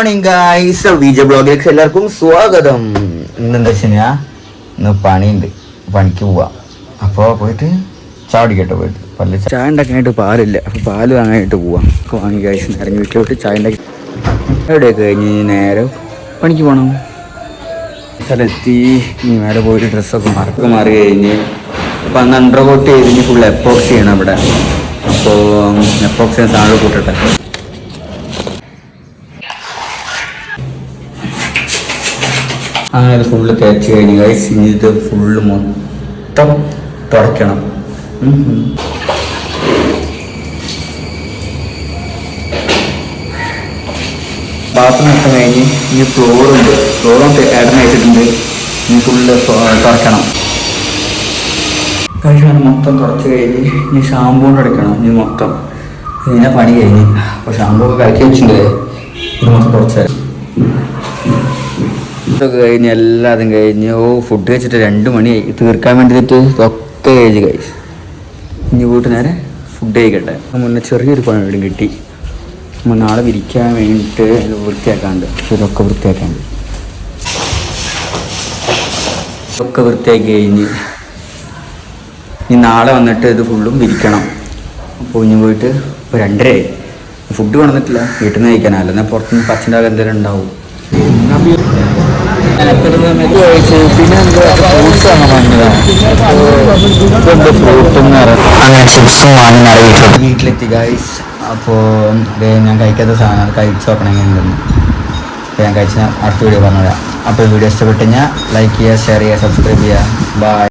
Morning guys, Vijay ബ്ലോഗിലേക്ക് എല്ലാവർക്കും സ്വാഗതം. ഇന്നെന്താ വെച്ച് കഴിഞ്ഞാൽ ഇന്ന് പണിയുണ്ട്, പണിക്ക് പോവാ. അപ്പോൾ പോയിട്ട് ചായ കുടിക്കട്ടെ. പോയിട്ട് ചായ ഉണ്ടാക്കാനായിട്ട് പാലില്ല, അപ്പോൾ പാല് വാങ്ങാനായിട്ട് പോവാം. വാങ്ങി ഗൈസ് നേരം വീട്ടിലോട്ട് ചായ ഉണ്ടാക്കി എവിടെയൊക്കെ കഴിഞ്ഞ് നേരെ പണിക്ക് പോകണം. സ്ഥലത്തി ഇനി മേലെ പോയിട്ട് ഡ്രസ്സൊക്കെ മാറി കഴിഞ്ഞ് അപ്പോൾ അന്ന് അണ്ടർ കോട്ട് ചെയ്ത് ഫുൾ എപ്പോക്സ് ചെയ്യണം ഇവിടെ. അപ്പോൾ എപ്പോക്സ് ചെയ്യുന്ന സാധനം കൂട്ടട്ടെ. അങ്ങനെ ഇത് ഫുള്ള് തേച്ച് കഴിഞ്ഞ് ഗൈസ് ഇനി ഇത് ഫുള്ള് മൊത്തം തുടയ്ക്കണം. ബാത്റൂം മൊത്തം കഴിഞ്ഞ് ഇനി ഫ്ലോറും ഏട്ടൻ വെച്ചിട്ടുണ്ട്. ഇനി ഫുള്ള് തുടയ്ക്കണം. കഴിച്ചാൽ മൊത്തം തുടച്ച് കഴിഞ്ഞ് ഇനി ഷാമ്പൂ അടയ്ക്കണം. ഇനി മൊത്തം ഇതിനെ പണി കഴിഞ്ഞ്. അപ്പോൾ ഷാമ്പൂ ഒക്കെ കലക്കി വെച്ചിട്ടുണ്ട്. ഇത് മൊത്തം തുടച്ചാൽ ഇതൊക്കെ കഴിഞ്ഞ് എല്ലാതും കഴിഞ്ഞ് ഫുഡ് കഴിച്ചിട്ട് 2 മണിയായി. തീർക്കാൻ വേണ്ടിയിട്ട് ഇതൊക്കെ കഴിച്ച് കഴിച്ച് ഇനി വീട്ടിൽ നേരെ ഫുഡ് കഴിക്കട്ടെ. മുന്നേ ചെറിയൊരു പണി കിട്ടി. നാളെ വിരിക്കാൻ വേണ്ടിയിട്ട് വൃത്തിയാക്കാണ്ട്, ഇതൊക്കെ വൃത്തിയാക്കാണ്ട് ഇതൊക്കെ വൃത്തിയാക്കി കഴിഞ്ഞ് ഇനി നാളെ വന്നിട്ട് ഇത് ഫുള്ളും വിരിക്കണം. അപ്പോൾ ഇനി പോയിട്ട് ഇപ്പോൾ 2:30 ഫുഡ് കൊണ്ടുവന്നിട്ടില്ല, വീട്ടിൽ നിന്ന് കഴിക്കാനല്ല. എന്നാൽ പുറത്തുനിന്ന് പച്ചൻ്റെ എന്തെങ്കിലും ഉണ്ടാവും. പിന്നെ ഫ്രൂട്ട്സ് വാങ്ങാൻ വീട്ടിലെത്തി ഗൈസ്. അപ്പോൾ ഞാൻ കഴിക്കാത്ത സാധനം അത് കഴിച്ച് നോക്കണമെങ്കിൽ ഉണ്ടെന്ന്. അപ്പോൾ ഞാൻ കഴിച്ച അടുത്ത വീഡിയോ പറഞ്ഞുതരാം. അപ്പോൾ വീഡിയോ ഇഷ്ടപ്പെട്ടു കഴിഞ്ഞാൽ ലൈക്ക് ചെയ്യുക, ഷെയർ ചെയ്യുക, സബ്സ്ക്രൈബ് ചെയ്യുക. ബൈ.